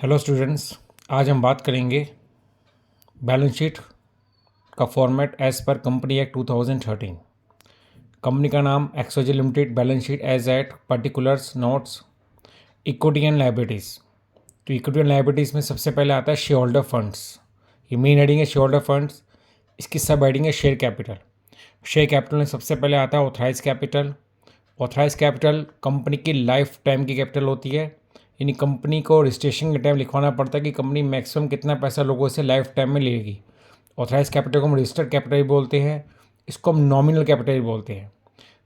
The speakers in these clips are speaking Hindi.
हेलो स्टूडेंट्स, आज हम बात करेंगे बैलेंस शीट का format as per company act 2013। Company का नाम XYZ limited, balance sheet as at particulars notes, equity and liabilities. तो इक्विटी एंड लायबिलिटीज़ में सबसे पहले आता है शेयर होल्डर फंड्स। ये मेन हेडिंग है शेयर होल्डर फंड्स। इसकी सब हेडिंग है शेयर कैपिटल। शेयर कैपिटल में सबसे पहले आता है authorise capital. Authorise capital company की लाइफ टाइम की कैपिटल होती है, यानी कंपनी को रजिस्ट्रेशन के टाइम लिखवाना पड़ता है कि कंपनी मैक्सिमम कितना पैसा लोगों से लाइफ टाइम में लेगी। ऑथराइज कैपिटल को हम रजिस्टर्ड कैपिटल भी बोलते हैं, इसको हम नॉमिनल कैपिटल भी बोलते हैं।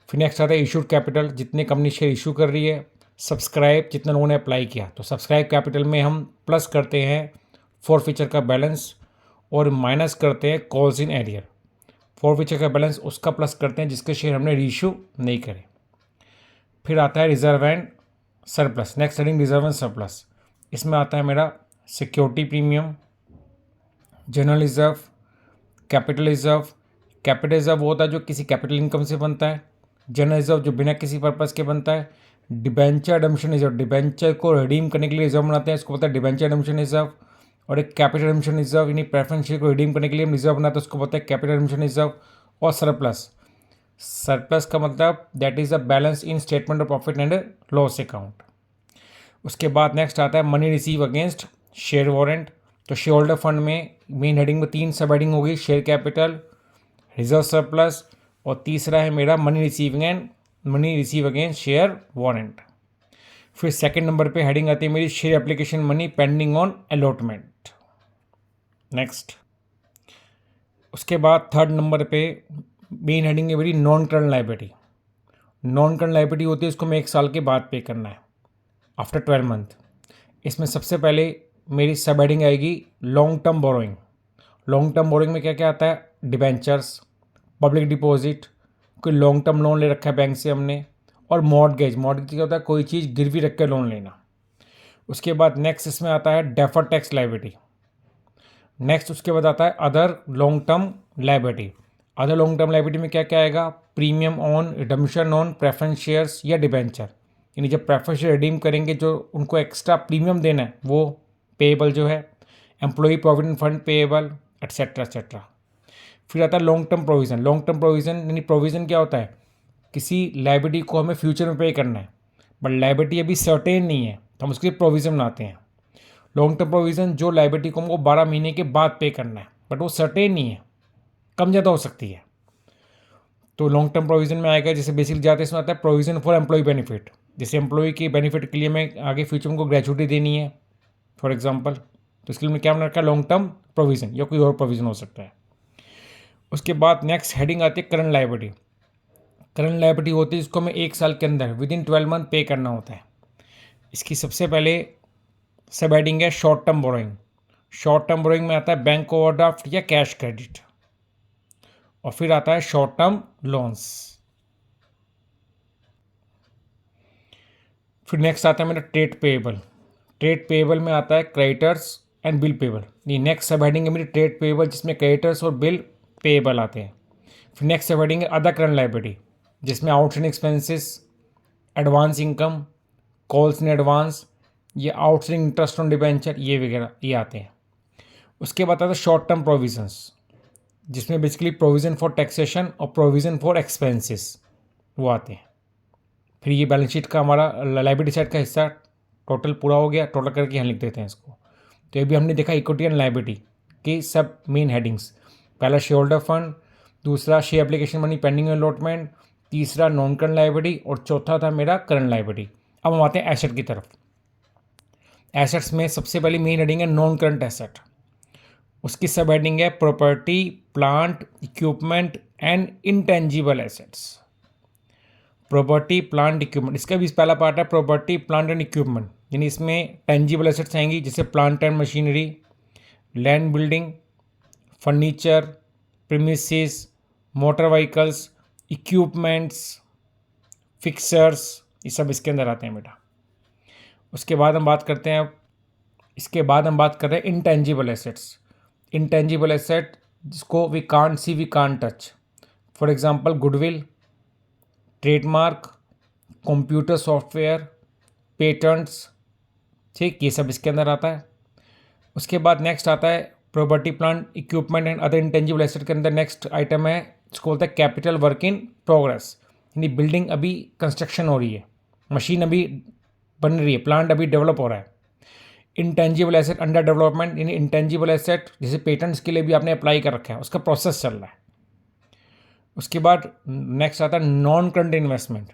फिर नेक्स्ट आता है इशूड कैपिटल, जितने कंपनी शेयर इशू कर रही है। सब्सक्राइब, जितना लोगों ने अप्लाई किया। तो सब्सक्राइब कैपिटल में हम प्लस करते हैं फॉरफीचर का बैलेंस और माइनस करते हैं कॉल्स इन एरियर। फॉरफीचर का बैलेंस उसका प्लस करते हैं जिसके शेयर हमने रीइशू नहीं करे। फिर आता है reserve and surplus. Next heading reserve and surplus. इसमें आता है मेरा security premium, general reserve, capital reserve. Capital reserve वो होता है जो किसी कैपिटल इनकम से बनता है। जनरल रिजर्व जो बिना किसी पर्पज़ के बनता है। डिबेंचर रिडम्पशन रिजर्व, डिबेंचर को रिडीम करने के लिए रिजर्व बनाते हैं, इसको बोलता है डिबेंचर रिडम्पशन रिजर्व। और एक कैपिटल रिडम्पशन रिजर्व, यानी प्रेफरेंस शेयर को रिडीम करने के लिए हम रिजर्व बनाते हैं, उसको बोलते हैं कैपिटल रिडम्पशन रिजर्व। और सरप्लस, सरप्लस का मतलब that is a balance in statement of profit and loss account. उसके बाद नेक्स्ट आता है money receive against share warrant. तो शेयर होल्डर फंड में मेन हेडिंग में 3 सब हेडिंग होगी, शेयर कैपिटल, रिजर्व सरप्लस और तीसरा है मेरा money receive against share warrant. फिर सेकंड नंबर पे हेडिंग आती है मेरी share application money pending on allotment. Next, उसके बाद थर्ड नंबर पे मेन हेडिंग है मेरी non current liability. Non current liability होती है, उसको मैं 1 साल के बाद पे करना है, आफ्टर 12 मंथ। इसमें सबसे पहले मेरी सब हेडिंग आएगी long term borrowing. Long term borrowing में क्या क्या आता है, डिबेंचर्स, पब्लिक डिपॉजिट, कोई लॉन्ग टर्म लोन ले रखा है बैंक से हमने, और मॉर्टगेज। मॉर्टगेज क्या होता है, कोई चीज़ गिरवी रख के लोन लेना। उसके बाद नेक्स्ट इसमें आता है डेफर्ड टैक्स लायबिलिटी। नेक्स्ट उसके बाद आता है other long term liability. Other long term liability में क्या क्या आएगा, premium on redemption on preference shares या डिबेंचर, यानी जब प्रेफरेंस शेयर रिडीम करेंगे जो उनको एक्स्ट्रा प्रीमियम देना है वो पेएबल जो है, employee provident fund payable, etcetera etcetera. फिर आता है long term provision. Long term provision यानी प्रोविज़न क्या होता है, किसी लायबिलिटी को हमें फ्यूचर में पे करना है बट लायबिलिटी अभी सर्टेन नहीं है तो हम उसके लिए प्रोविज़न बनाते हैं। लॉन्ग टर्म प्रोविज़न जो लायबिलिटी को हमको 12 महीने के बाद पे करना है बट वो सर्टेन नहीं है, कम ज़्यादा हो सकती है, तो लॉन्ग टर्म प्रोविज़न में आएगा। जैसे बेसिकली जाते इसमें आता है प्रोविज़न फॉर एम्प्लॉय बेनिफिट। जैसे एम्प्लॉय के बेनिफिट के लिए मैं आगे फ्यूचर में को ग्रेचुइटी देनी है फॉर एग्जांपल, तो इसके लिए मैं क्या बना रखा है, लॉन्ग टर्म प्रोविज़न या कोई और प्रोविज़न हो सकता है। उसके बाद नेक्स्ट हेडिंग आती है करंट लायबिलिटी। करंट लायबिलिटी होती है जिसको हमें 1 साल के अंदर विद इन 12 मंथ पे करना होता है। इसकी सबसे पहले सब हेडिंग है short term borrowing. Short term borrowing में आता है बैंक ओवरड्राफ्ट या कैश क्रेडिट। और फिर आता है शॉर्ट टर्म लोन्स। फिर नेक्स्ट आता है मेरा ट्रेड पेएबल। ट्रेड पेएबल में आता है क्रेडिटर्स एंड बिल पेएबल। ये नेक्स्ट सब हेडिंग है मेरी ट्रेड पेएबल, जिसमें क्रेडिटर्स और बिल पेएबल आते हैं। फिर नेक्स्ट सब हेडिंग है अदर करंट लायबिलिटी, जिसमें outstanding expenses, advance income, calls in advance, ये आउटस्टैंडिंग इंटरेस्ट ऑन डिबेंचर, ये वगैरह ये आते हैं। उसके बाद आता है शॉर्ट टर्म प्रोविजंस, जिसमें बेसिकली प्रोविज़न फॉर टैक्सेशन और प्रोविज़न फॉर एक्सपेंसेस वो आते हैं। फिर ये बैलेंस शीट का हमारा लायबिलिटी साइड का हिस्सा टोटल पूरा हो गया। टोटल करके यहाँ लिख देते हैं इसको। तो ये भी हमने देखा इक्विटी एंड लायबिलिटी की सब मेन हेडिंग्स। पहला शेयर होल्डर फंड, दूसरा share application money pending allotment, तीसरा नॉन करंट लायबिलिटी और चौथा था मेरा करंट लायबिलिटी। अब हम आते हैं एसेट की तरफ। एसेट्स में सबसे पहली मेन हेडिंग है नॉन करंट एसेट। उसकी सब हेडिंग है property, plant, equipment and intangible assets. Property, plant, equipment, इसका भी पहला पार्ट है प्रॉपर्टी, प्लांट एंड इक्विपमेंट, यानी इसमें टेंजिबल एसेट्स आएंगी जैसे plant and machinery, land building, furniture, premises, motor vehicles, equipments, fixers, ये सब इसके अंदर आते हैं बेटा। उसके बाद हम बात करते हैं, इसके बाद हम बात कर रहे हैं इंटेंजिबल एसेट्स। इंटेंजिबल एसेट जिसको we can't see, we can't touch, for example goodwill, trademark, computer software, patents, ठीक, ये सब इसके अंदर आता है। उसके बाद नेक्स्ट आता है property plant equipment and other intangible asset के अंदर नेक्स्ट आइटम है, इसको बोलते हैं कैपिटल वर्क इन प्रोग्रेस, यानी बिल्डिंग अभी कंस्ट्रक्शन हो रही है, मशीन अभी बन रही है, प्लांट अभी डेवलप हो रहा है। इंटेंजिबल एसेट अंडर डेवलपमेंट, यानी इंटेंजिबल एसेट जैसे पेटेंट्स के लिए भी आपने अप्लाई कर रखा है, उसका प्रोसेस चल रहा है। उसके बाद नेक्स्ट आता है non current investment.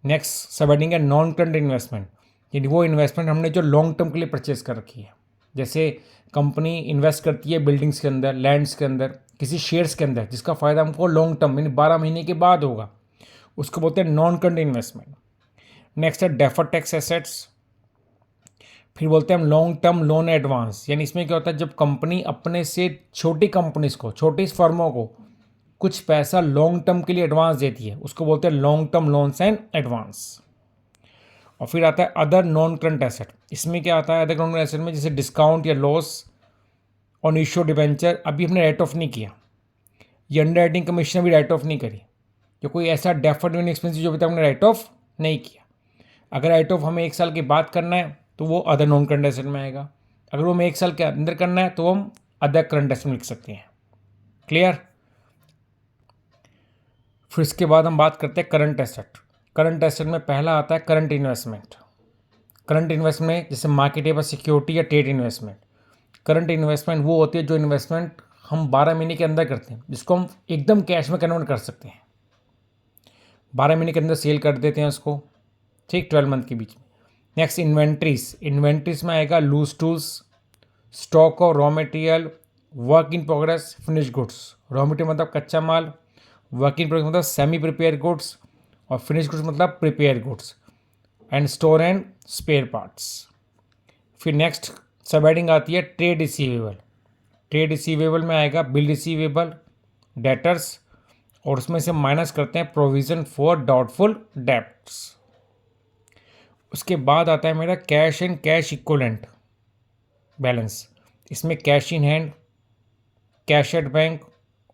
Next sub heading है नॉन करंट इन्वेस्टमेंट, यानी वो इन्वेस्टमेंट हमने जो लॉन्ग टर्म के लिए परचेज कर रखी है। जैसे कंपनी इन्वेस्ट करती है बिल्डिंग्स के अंदर, लैंड्स के अंदर, किसी शेयर्स के अंदर, जिसका फ़ायदा हमको लॉन्ग टर्म यानी 12 महीने के बाद होगा, उसको बोलते हैं नॉन करंट इन्वेस्टमेंट। नेक्स्ट है डेफर्ड टैक्स एसेट्स। फिर बोलते हैं हम लॉन्ग टर्म लोन एडवांस, यानी इसमें क्या होता है, जब कंपनी अपने से छोटी कंपनीज को, छोटी फर्मों को कुछ पैसा लॉन्ग टर्म के लिए एडवांस देती है, उसको बोलते हैं long term loans and advance. और फिर आता है अदर नॉन करंट एसेट। इसमें क्या आता है अदर नॉन करंट एसेट में, जैसे डिस्काउंट या लॉस ऑन इश्यू डिवेंचर अभी हमने राइट ऑफ नहीं किया, ये अंडर राइटिंग कमीशन भी राइट ऑफ नहीं करी, या कोई ऐसा डेफर्ड एक्सपेंस जो अभी तक हमने राइट ऑफ नहीं किया। अगर राइट ऑफ हमें 1 साल के बाद करना है तो वो अदर नॉन करंट एसेट में आएगा, अगर वो हमें 1 साल के अंदर करना है तो हम अदर करंट एसेट में लिख सकते हैं। क्लियर। फिर इसके बाद हम बात करते हैं करंट एसेट। करंट एसेट में पहला आता है करंट इन्वेस्टमेंट। करंट इन्वेस्टमेंट में जैसे मार्केटेबल सिक्योरिटी या ट्रेड इन्वेस्टमेंट। करंट इन्वेस्टमेंट वो होती है जो इन्वेस्टमेंट हम 12 महीने के अंदर करते हैं, जिसको हम एकदम कैश में कन्वर्ट कर सकते हैं, 12 महीने के अंदर सेल कर देते हैं उसको, ठीक, 12 मंथ के बीच में। Next inventories. इन्वेंट्रीज में आएगा लूज टूल्स, स्टॉक और raw material, work in progress, finish goods. Raw material मतलब कच्चा माल, वर्क इन प्रोग्रेस मतलब सेमी प्रिपेयर गुड्स, और फिनिश गुड्स मतलब prepare goods, and store and spare parts. फिर नेक्स्ट सब हेडिंग आती है ट्रेड रिसीवेबल। ट्रेड रिसीवेबल में आएगा बिल रिसीवेबल, डेटर्स, और उसमें से माइनस करते हैं प्रोविजन फॉर डाउटफुल डेब्ट्स। उसके बाद आता है मेरा cash and cash equivalent balance. इसमें cash in hand, cash at bank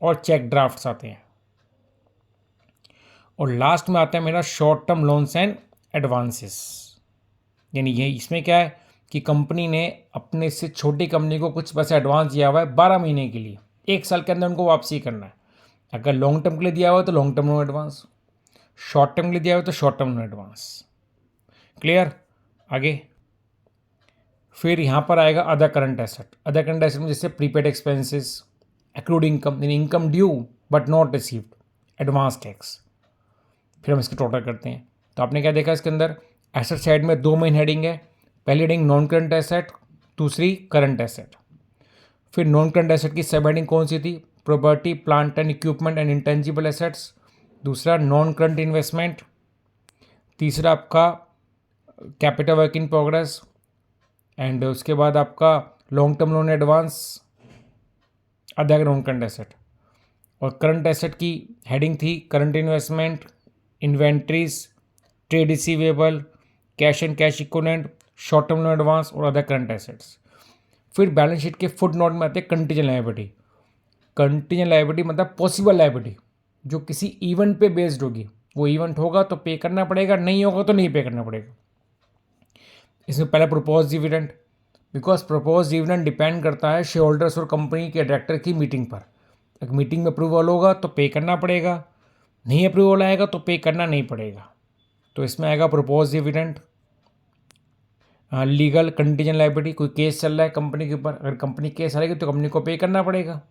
और चेक ड्राफ्ट्स आते हैं। और लास्ट में आता है मेरा short term loans and advances, यानी ये इसमें क्या है कि कंपनी ने अपने से छोटी कंपनी को कुछ पैसा एडवांस दिया हुआ है 12 महीने के लिए, 1 साल के अंदर उनको वापसी करना है। अगर लॉन्ग टर्म के लिए दिया हुआ है तो long term loan advance, short term के लिए दिया हुआ है तो short term loan advance. Clear. आगे फिर यहाँ पर आएगा other current asset. Other current asset में जैसे प्रीपेड एक्सपेंसेस, एक्रूड इनकम, यानी income due but not received, advance tax. फिर हम इसके टोटल करते हैं। तो आपने क्या देखा इसके अंदर, एसेट साइड में 2 मेन हेडिंग है। पहली हेडिंग नॉन करंट एसेट, दूसरी करंट एसेट। फिर नॉन करंट एसेट की सब हेडिंग कौन सी थी, property plant and equipment and intangible assets. दूसरा नॉन करंट इन्वेस्टमेंट। तीसरा आपका capital work in progress, and उसके बाद आपका long term loan advance, other non current asset. और करंट एसेट की हेडिंग थी current investment, inventories, trade receivable, cash and cash equivalent, short term loan advance और अदर करंट एसेट्स। फिर बैलेंस शीट के फुट नोट में आते हैं कंटीजेंट लायबिलिटी। कंटीजेंट लायबिलिटी मतलब पॉसिबल लायबिलिटी, जो किसी इवेंट पे बेस्ड होगी, वो इवेंट होगा तो पे करना पड़ेगा, नहीं होगा तो नहीं पे करना पड़ेगा। इसमें पहला propose dividend, because propose dividend depend करता है शेयर होल्डर्स और कंपनी के डायरेक्टर की मीटिंग पर। अगर मीटिंग में अप्रूवल होगा तो पे करना पड़ेगा, नहीं अप्रूवल आएगा तो पे करना नहीं पड़ेगा। तो इसमें आएगा propose dividend. Legal contingent liability, कोई केस चल रहा है कंपनी के ऊपर, अगर कंपनी केस आएगी तो कंपनी को पे करना पड़ेगा।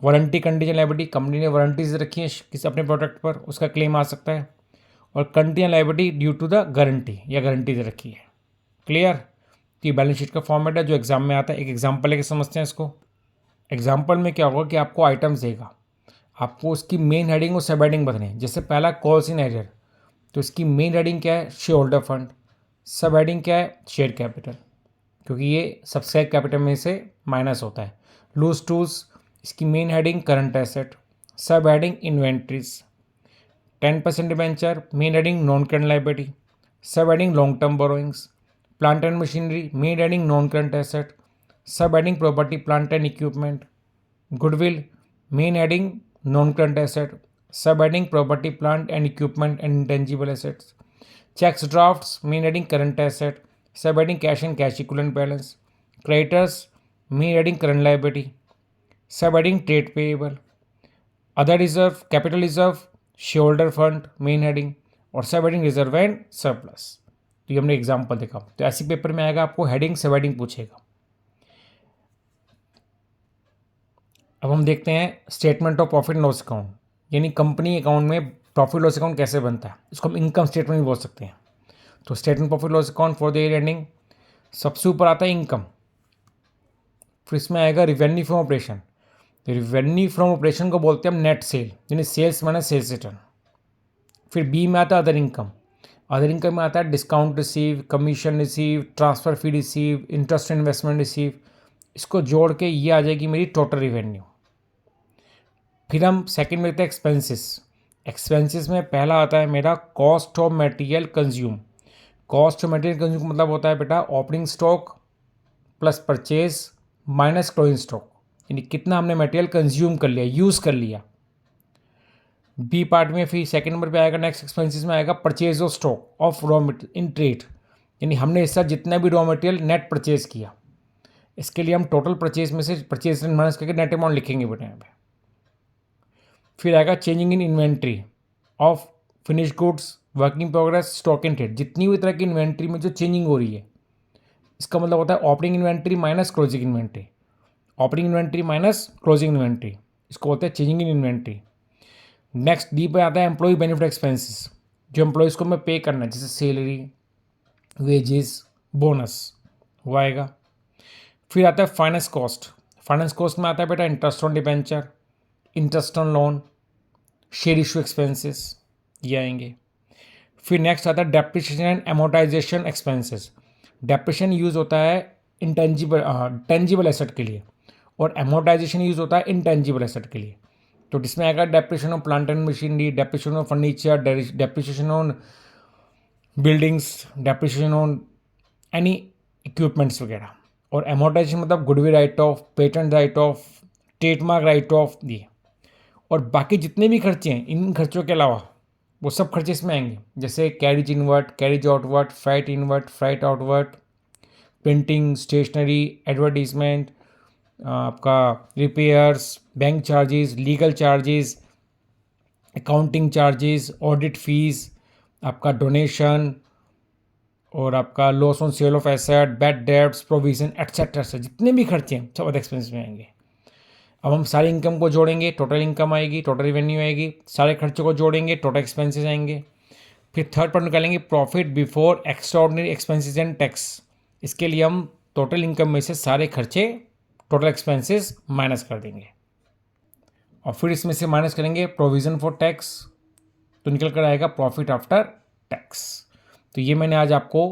वारंटी कंटीजेंट लायबिलिटी, कंपनी ने वारंटीज रखी है किसी अपने प्रोडक्ट पर, उसका क्लेम आ सकता है। और contingent liability due to the guarantee, या गारंटीज रखी है। क्लियर। तो ये बैलेंस शीट का फॉर्मेट है जो एग्जाम में आता है। एक एग्जाम्पल लेके समझते हैं इसको। एग्जाम्पल में क्या होगा कि आपको आइटम्स देगा, आपको उसकी मेन हेडिंग और सब हेडिंग बतानी है। जैसे पहला कॉल्स इन एरियर, तो इसकी मेन हेडिंग क्या है, शेयर होल्डर फंड। सब हेडिंग क्या है, शेयर कैपिटल, क्योंकि ये सब्सक्राइब कैपिटल में से माइनस होता है। लूज टूल्स, इसकी main heading current asset, sub heading inventories. 10% debenture, main heading non current liability, sub heading long term borrowings. Plant and machinery, main heading non current asset, sub heading property plant and equipment. Goodwill, main heading non current asset, sub heading property plant and equipment and intangible assets. Cheques drafts, main heading current asset, sub heading cash and cash equivalent balance, creditors main adding current liability, सब adding trade payable, other reserve, capital reserve, share holder fund main heading, और सब हेडिंग रिजर्व एंड सरप्लस। तो ये हमने एग्जांपल देखा। तो ऐसे पेपर में आएगा आपको हेडिंग सब हेडिंग पूछेगा। अब हम देखते हैं statement of profit and loss account, यानी कंपनी अकाउंट में प्रॉफिट लॉस अकाउंट कैसे बनता है। इसको हम इनकम स्टेटमेंट भी बोल सकते हैं। तो statement profit loss account for the year ending, सबसे ऊपर आता है इनकम, फिर इसमें आएगा रिवेन्यू फ्रॉम ऑपरेशन। तो रिवेन्यू फ्रॉम ऑपरेशन को बोलते हैं हम नेट सेल, यानी सेल्स माइनस सेल्स रिटर्न। फिर बी में आता है अदर इनकम। अदर इनकम में आता है discount receive, commission receive, transfer fee receive, interest investment receive. इसको जोड़ के ये आ जाएगी मेरी टोटल रिवेन्यू। फिर हम सेकंड में देखते हैं एक्सपेंसेस। एक्सपेंसेस में पहला आता है मेरा cost of material consume. Cost of material consume मतलब होता है बेटा opening stock plus purchase minus closing stock, यानी कितना हमने मटेरियल कंज्यूम कर लिया, यूज़ कर लिया। बी पार्ट में फिर सेकंड नंबर पे आएगा नेक्स्ट एक्सपेंसेस में आएगा purchase of stock of raw material in trade, यानी हमने इसका जितना भी रॉ मटेरियल नेट परचेज किया। इसके लिए हम टोटल परचेज में से परचेज माइनस करके नेट अमाउंट लिखेंगे बेटा यहाँ पे। फिर आएगा changing in inventory of finish goods, working progress, stock in trade. जितनी भी तरह की इन्वेंट्री में जो चेंजिंग हो रही है, इसका मतलब होता है opening inventory minus closing inventory. Opening inventory minus closing inventory, इसको बोलते हैं changing in inventory. Next D पे आता है एम्प्लॉय बेनिफिट एक्सपेंसेस, जो एम्प्लॉयज़ को हमें पे करना है, जैसे सैलरी, वेजेस, बोनस वो आएगा। फिर आता है फाइनेंस कॉस्ट। फाइनेंस कॉस्ट में आता है बेटा interest on debenture, interest on loan, share issue expenses, ये आएंगे। फिर नेक्स्ट आता है depreciation and amortisation expenses. Depreciation use होता है टेंजिबल एसेट के लिए, और एमोर्टाइजेशन यूज़ होता है इनटेंजिबल एसेट के लिए। तो इसमें आएगा depreciation on plant and machinery, depreciation on furniture, depreciation on buildings, depreciation on any equipments वगैरह। और एमोर्टाइजेशन मतलब goodwill right of, patent right of, trademark right of, ये। और बाकी जितने भी खर्चे हैं इन खर्चों के अलावा वो सब खर्चे इसमें आएंगे, जैसे carriage inward, carriage outward, freight inward, freight outward, printing, stationery, advertisement, आपका repairs, bank charges, legal charges, accounting charges, audit fees, आपका डोनेशन, और आपका loss on sale of asset, bad debts, provision etcetera से जितने भी खर्चे हैं सब अदर एक्सपेंस में आएंगे। अब हम सारी इनकम को जोड़ेंगे, टोटल इनकम आएगी, टोटल रेवेन्यू आएगी, सारे खर्चों को जोड़ेंगे, टोटल एक्सपेंसेस आएंगे। फिर थर्ड पार्ट निकालेंगे profit before extraordinary expenses and tax. इसके लिए हम टोटल इनकम में से सारे खर्चे, टोटल एक्सपेंसेस माइनस कर देंगे, और फिर इसमें से माइनस करेंगे प्रोविज़न फॉर टैक्स, तो निकल कर आएगा प्रॉफिट आफ्टर टैक्स। तो ये मैंने आज आपको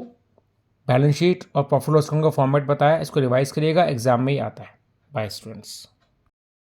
बैलेंस शीट और प्रॉफिट लॉस अकाउंट का फॉर्मेट बताया, इसको रिवाइज करिएगा, एग्जाम में ही आता है। Bye students.